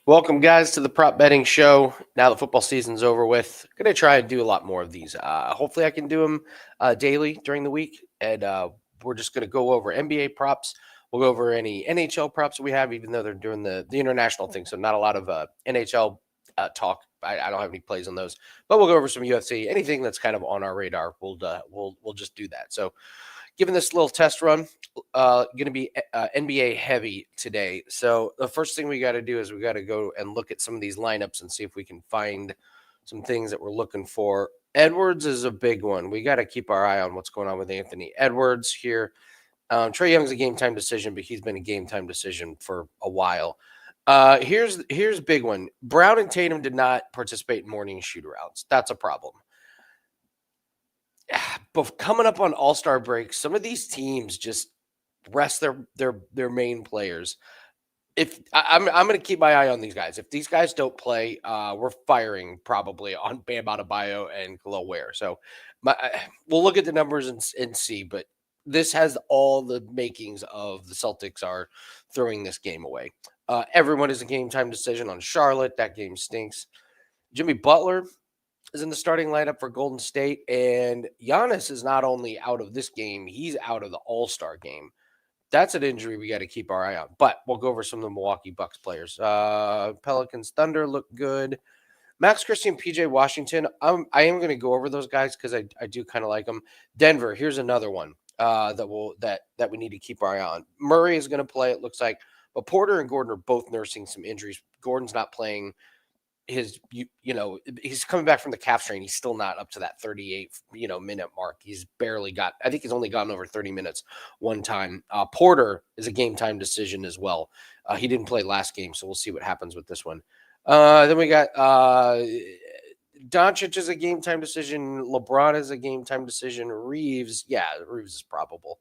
Welcome, guys, to the prop betting show. Now that football season's over with, I'm going to try and do a lot more of these. Hopefully, I can do them daily during the week. And we're just going to go over NBA props. We'll go over any NHL props we have, even though they're doing the international thing. So, not a lot of NHL talk. I don't have any plays on those, but we'll go over some UFC. Anything that's kind of on our radar, we'll just do that. So, given this little test run, going to be NBA heavy today. So the first thing we got to do is we got to go and look at some of these lineups and see if we can find some things that we're looking for. Edwards is a big one. We got to keep our eye on what's going on with Anthony Edwards here. Trae Young's a game time decision, but he's been a game time decision for a while. Here's a big one. Brown and Tatum did not participate in morning shoot-arounds. That's a problem. But coming up on All-Star break, some of these teams just rest their main players. If I'm going to keep my eye on these guys. If these guys don't play, we're firing probably on Bam Adebayo and Khalil Ware. So we'll look at the numbers and see. But this has all the makings of the Celtics are throwing this game away. Everyone is a game time decision on Charlotte. That game stinks. Jimmy Butler is in the starting lineup for Golden State, and Giannis is not only out of this game, he's out of the All-Star game. That's an injury we got to keep our eye on. But we'll go over some of the Milwaukee Bucks players. Pelicans Thunder look good. Max Christie and PJ Washington. I am going to go over those guys because I do kind of like them. Denver, here's another one that we need to keep our eye on. Murray is going to play, it looks like, but Porter and Gordon are both nursing some injuries. Gordon's not playing he's coming back from the calf strain. He's still not up to that 38 minute mark. He's barely got, I think he's only gotten over 30 minutes one time. Porter is a game time decision as well. He didn't play last game, so we'll see what happens with this one. Then we got Doncic is a game time decision. LeBron is a game time decision. Reeves is probable.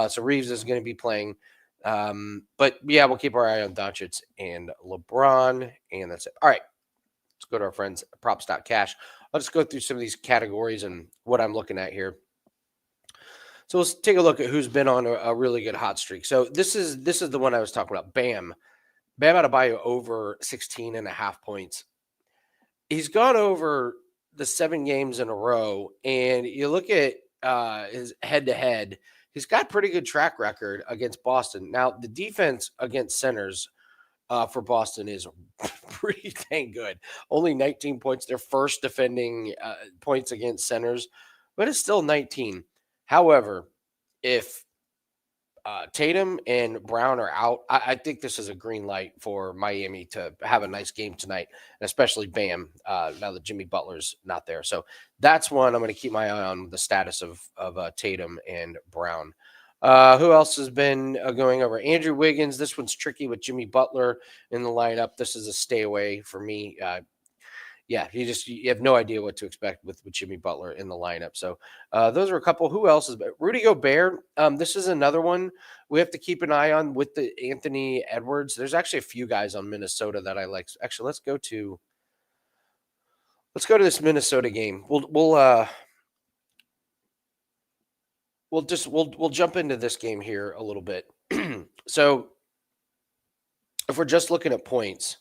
So Reeves is going to be playing. But yeah, we'll keep our eye on Doncic and LeBron, and that's it. All right. Let's go to our friends at props.cash. I'll just go through some of these categories and what I'm looking at here. So let's take a look at who's been on a really good hot streak. So this is the one I was talking about. Bam Adebayo over 16 and a half points. He's gone over the 7 games in a row, and you look at his head-to-head, he's got pretty good track record against Boston. Now, the defense against centers for Boston is pretty dang good. Only 19 points. They're first defending points against centers, but it's still 19. However, if Tatum and Brown are out, I think this is a green light for Miami to have a nice game tonight, and especially Bam, now that Jimmy Butler's not there. So that's one I'm going to keep my eye on, the status of Tatum and Brown. Who else has been going over? Andrew Wiggins. This one's tricky with Jimmy Butler in the lineup. This is a stay away for me. You have no idea what to expect with Jimmy Butler in the lineup. So those are a couple. Who else is Rudy Gobert? This is another one we have to keep an eye on with the Anthony Edwards. There's actually a few guys on Minnesota that I like. Actually, let's go to this Minnesota game. We'll jump into this game here a little bit. So if we're just looking at points,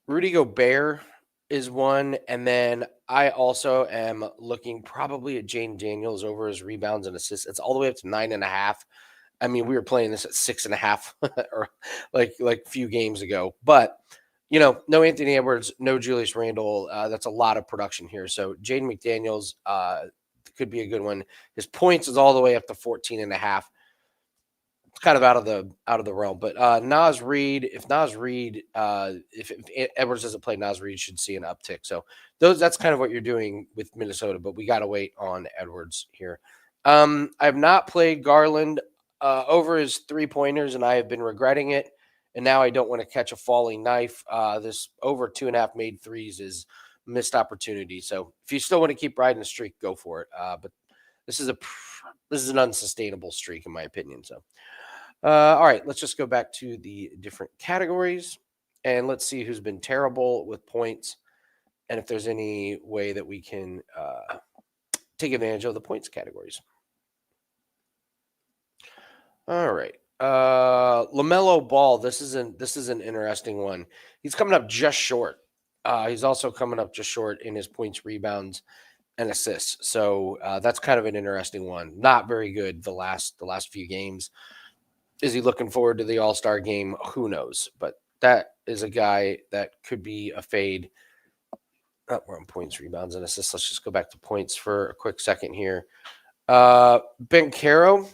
Rudy Gobert is one, and then I also am looking probably at Jane Daniels over his rebounds and assists. It's all the way up to 9.5. I mean, we were playing this at 6.5 or like a few games ago, but no Anthony Edwards, no Julius Randle. That's a lot of production here. So Jaden McDaniels could be a good one. His points is all the way up to 14.5. It's kind of out of the realm. But Naz Reid, if Edwards doesn't play, Naz Reid should see an uptick. So that's kind of what you're doing with Minnesota, but we got to wait on Edwards here. I have not played Garland over his 3-pointers, and I have been regretting it. And now I don't want to catch a falling knife. This over 2.5 made threes is missed opportunity. So if you still want to keep riding the streak, go for it. But this is an unsustainable streak in my opinion. So, all right, let's just go back to the different categories and let's see who's been terrible with points and if there's any way that we can take advantage of the points categories. All right. LaMelo Ball. This is an interesting one. He's coming up just short. He's also coming up just short in his points, rebounds, and assists. So that's kind of an interesting one. Not very good the last few games. Is he looking forward to the All-Star game? Who knows? But that is a guy that could be a fade. We're on points, rebounds, and assists. Let's just go back to points for a quick second here. Bankero,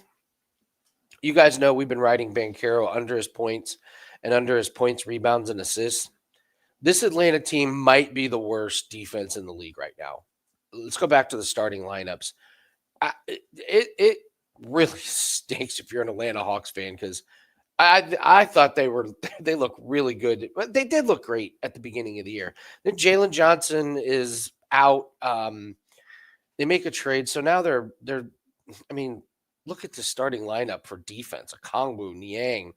you guys know we've been riding Bankero under his points and under his points, rebounds, and assists. This Atlanta team might be the worst defense in the league right now. Let's go back to the starting lineups. It really stinks if you're an Atlanta Hawks fan because I thought they look really good. But they did look great at the beginning of the year. Then Jalen Johnson is out. They make a trade, so now they're. I mean, look at the starting lineup for defense: Okongwu, Niang,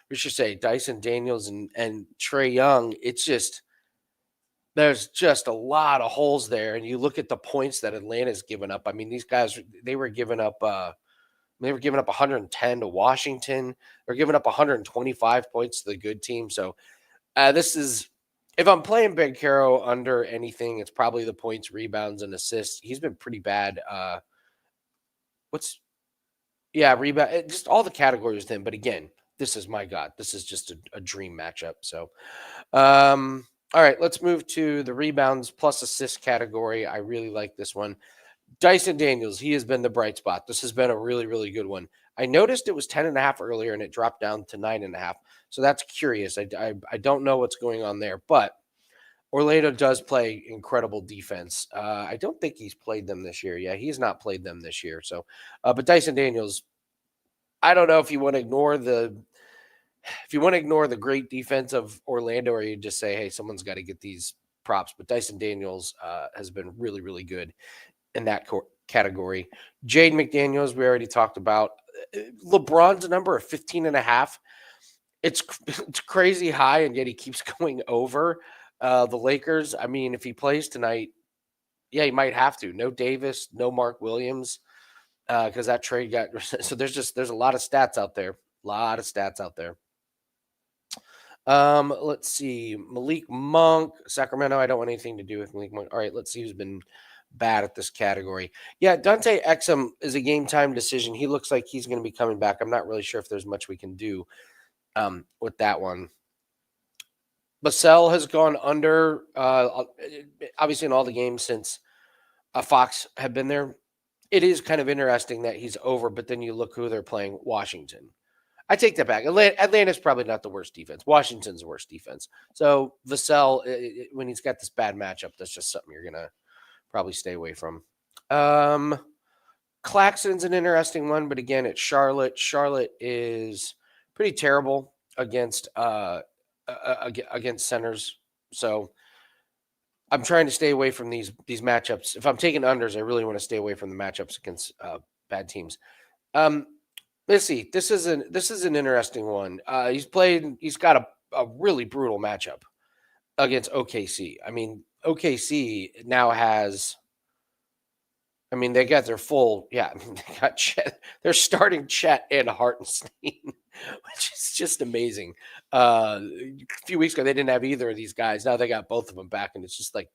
we should say Dyson Daniels and Trey Young. It's just there's just a lot of holes there, and you look at the points that Atlanta's given up. I mean, these guys they were giving up. They were giving up 110 to Washington. They're giving up 125 points to the good team. So this is if I'm playing Bankero under anything, it's probably the points, rebounds, and assists. He's been pretty bad. What's rebound, just all the categories with him. But again, this is my God. This is just a dream matchup. So, all right, let's move to the rebounds plus assist category. I really like this one. Dyson Daniels, he has been the bright spot. This has been a really, really good one. I noticed it was 10.5 earlier and it dropped down to 9.5. So that's curious. I don't know what's going on there, but Orlando does play incredible defense. I don't think he's played them this year. Yeah, he's not played them this year. So, but Dyson Daniels, I don't know if you want to ignore the great defense of Orlando, or you just say, hey, someone's got to get these props. But Dyson Daniels has been really, really good in that category. Jade McDaniels, we already talked about. LeBron's number of 15.5. It's crazy high, and yet he keeps going over the Lakers. I mean, if he plays tonight, yeah, he might have to. No Davis, no Mark Williams, because that trade got so there's a lot of stats out there. Let's see. Malik Monk, Sacramento. I don't want anything to do with Malik Monk. All right, let's see who's been bad at this category. Yeah, Dante Exum is a game time decision. He looks like he's going to be coming back. I'm not really sure if there's much we can do with that one. Basel has gone under, obviously, in all the games since Fox had been there. It is kind of interesting that he's over, but then you look who they're playing, Washington. I take that back. Atlanta's probably not the worst defense. Washington's the worst defense. So Vassell, when he's got this bad matchup, that's just something you're going to probably stay away from. Claxton's an interesting one, but again, it's Charlotte. Charlotte is pretty terrible against centers. So I'm trying to stay away from these matchups. If I'm taking unders, I really want to stay away from the matchups against bad teams. Let's see. This is an interesting one. He's got a really brutal matchup against OKC. I mean, OKC now has. I mean, they got their full. Yeah, I mean, they got Chet. They're starting Chet and Hartenstein, which is just amazing. A few weeks ago, they didn't have either of these guys. Now they got both of them back, and it's just like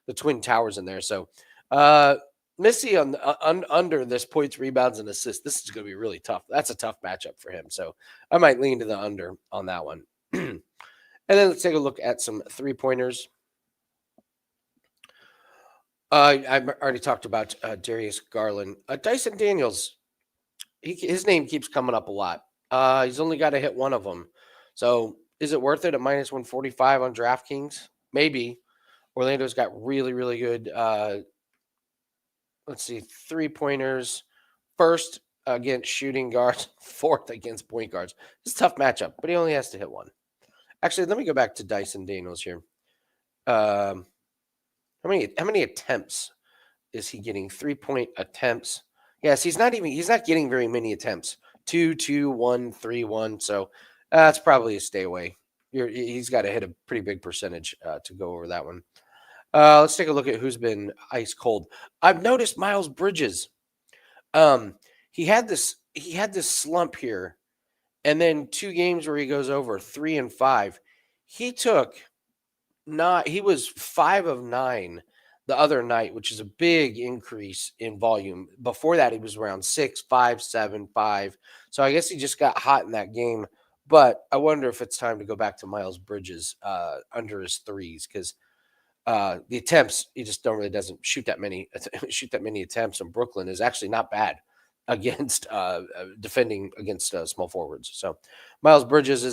the Twin Towers in there. So, Missy under this points, rebounds, and assists. This is going to be really tough. That's a tough matchup for him. So I might lean to the under on that one. And then let's take a look at some 3-pointers. I already talked about Darius Garland. Dyson Daniels, his name keeps coming up a lot. He's only got to hit one of them. So is it worth it at -145 on DraftKings? Maybe. Orlando's got really, really good, let's see, 3-pointers. First against shooting guards, fourth against point guards. It's a tough matchup, but he only has to hit one. Actually, let me go back to Dyson Daniels here. How many attempts is he getting? 3-point attempts. Yes, he's not getting very many attempts. 2, 2, 1, 3, 1. So that's probably a stay away. He's got to hit a pretty big percentage to go over that one. Let's take a look at who's been ice cold. I've noticed Miles Bridges. He had this slump here And then 2 games where he goes over 3 and 5. He took not he was 5 of 9 the other night, which is a big increase in volume. Before that, he was around 6, 5, 7, 5. So I guess he just got hot in that game. But I wonder if it's time to go back to Miles Bridges under his threes because the attempts he just don't really doesn't shoot that many shoot that many attempts. And Brooklyn is actually not bad against defending against small forwards. So Miles Bridges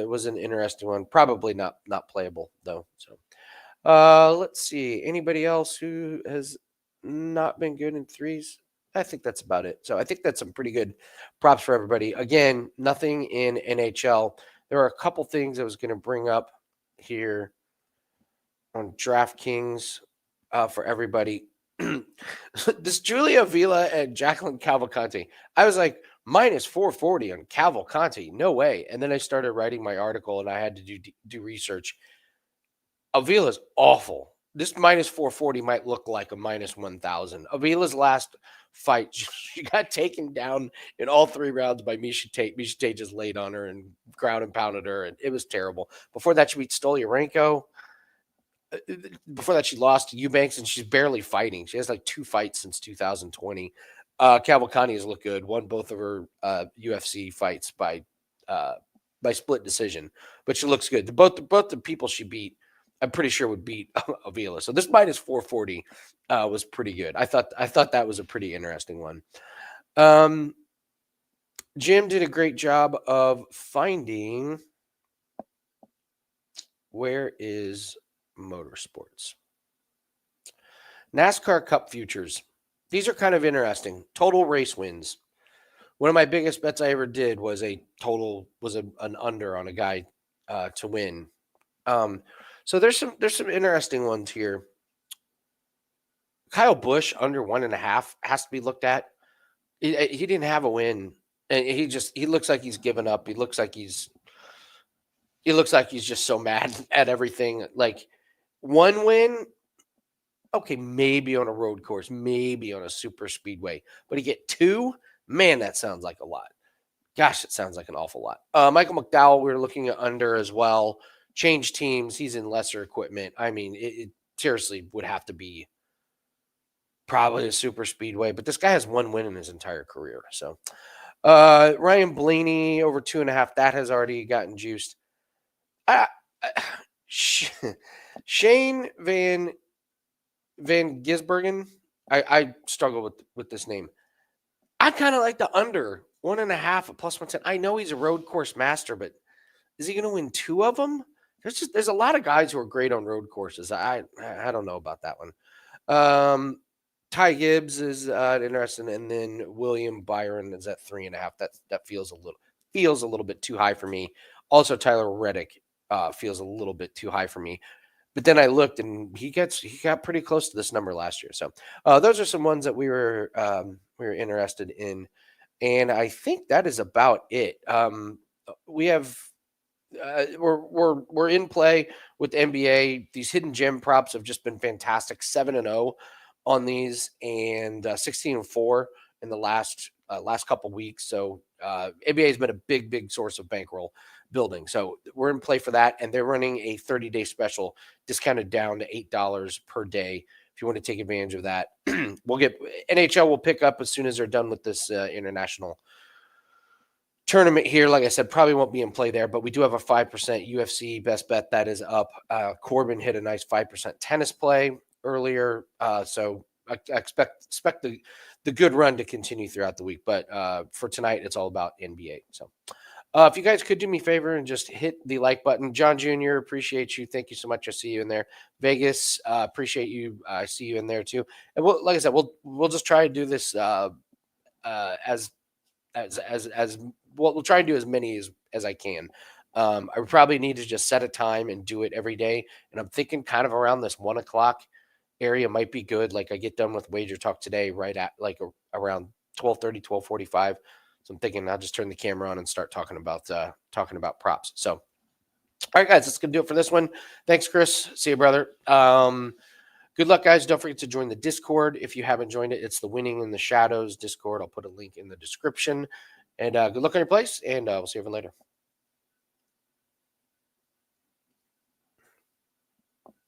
was an interesting one. Probably not playable though. So let's see. Anybody else who has not been good in threes? I think that's about it. So I think that's some pretty good props for everybody. Again, nothing in NHL. There are a couple things I was going to bring up here on DraftKings for everybody. This Julia Vila and Jacqueline Cavalcanti. I was like, minus 440 on Cavalcanti. No way. And then I started writing my article and I had to do research. Avila's awful. This minus 440 might look like a minus 1,000. Avila's last fight, she got taken down in all 3 rounds by Misha Tate. Misha Tate just laid on her and ground and pounded her, and it was terrible. Before that, she beat Stolyarenko. Before that, she lost to Eubanks, and she's barely fighting. She has like 2 fights since 2020. Cavalcante has looked good. Won both of her UFC fights by split decision, but she looks good. Both the people she beat, I'm pretty sure would beat Avila. So this minus 440 was pretty good. I thought that was a pretty interesting one. Jim did a great job of finding where is motorsports. NASCAR Cup futures. These are kind of interesting. Total race wins. One of my biggest bets I ever did was an under on a guy to win. So there's some interesting ones here. Kyle Busch under 1.5 has to be looked at. He didn't have a win, and he looks like he's given up. He looks like he's just so mad at everything. Like 1 win, okay, maybe on a road course, maybe on a super speedway, but he get 2. Man, that sounds like a lot. Gosh, it sounds like an awful lot. Michael McDowell, we were looking at under as well. Change teams. He's in lesser equipment. I mean, it seriously would have to be probably a super speedway, but this guy has 1 win in his entire career. So Ryan Blaney over 2.5. That has already gotten juiced. Shane Van Gisbergen. I struggle with this name. I kind of like the under 1.5 at plus 110. I know he's a road course master, but is he going to win 2 of them? There's a lot of guys who are great on road courses. I don't know about that one. Ty Gibbs is interesting, and then William Byron is at 3.5. That feels a little bit too high for me. Also, Tyler Reddick feels a little bit too high for me. But then I looked, and he got pretty close to this number last year. So those are some ones that we were interested in, and I think that is about it. We have we're in play with the NBA. These hidden gem props have just been fantastic. 7-0 on these, and 16-4 in the last couple weeks. So NBA has been a big source of bankroll building. So we're in play for that, and they're running a 30-day special discounted down to $8 per day. If you want to take advantage of that, NHL will pick up as soon as they're done with this international tournament here. Like I said, probably won't be in play there, but we do have a 5% UFC best bet that is up. Corbin hit a nice 5% tennis play earlier, so I expect the good run to continue throughout the week. But for tonight, it's all about NBA. So if you guys could do me a favor and just hit the like button. John Jr., appreciate you. Thank you so much. I see you in there. Vegas, appreciate you. I see you in there too. And like I said, we'll just try to do this as well. We'll try and do as many as I can. I would probably need to just set a time and do it every day. And I'm thinking kind of around this 1 o'clock area might be good. Like I get done with Wager Talk today, right at like around 12:30, 12:45. So I'm thinking I'll just turn the camera on and start talking about props. So, all right, guys, that's gonna do it for this one. Thanks, Chris. See you, brother. Good luck, guys. Don't forget to join the Discord if you haven't joined it. It's the Winning in the Shadows Discord. I'll put a link in the description. And good luck on your place, and we'll see everyone later.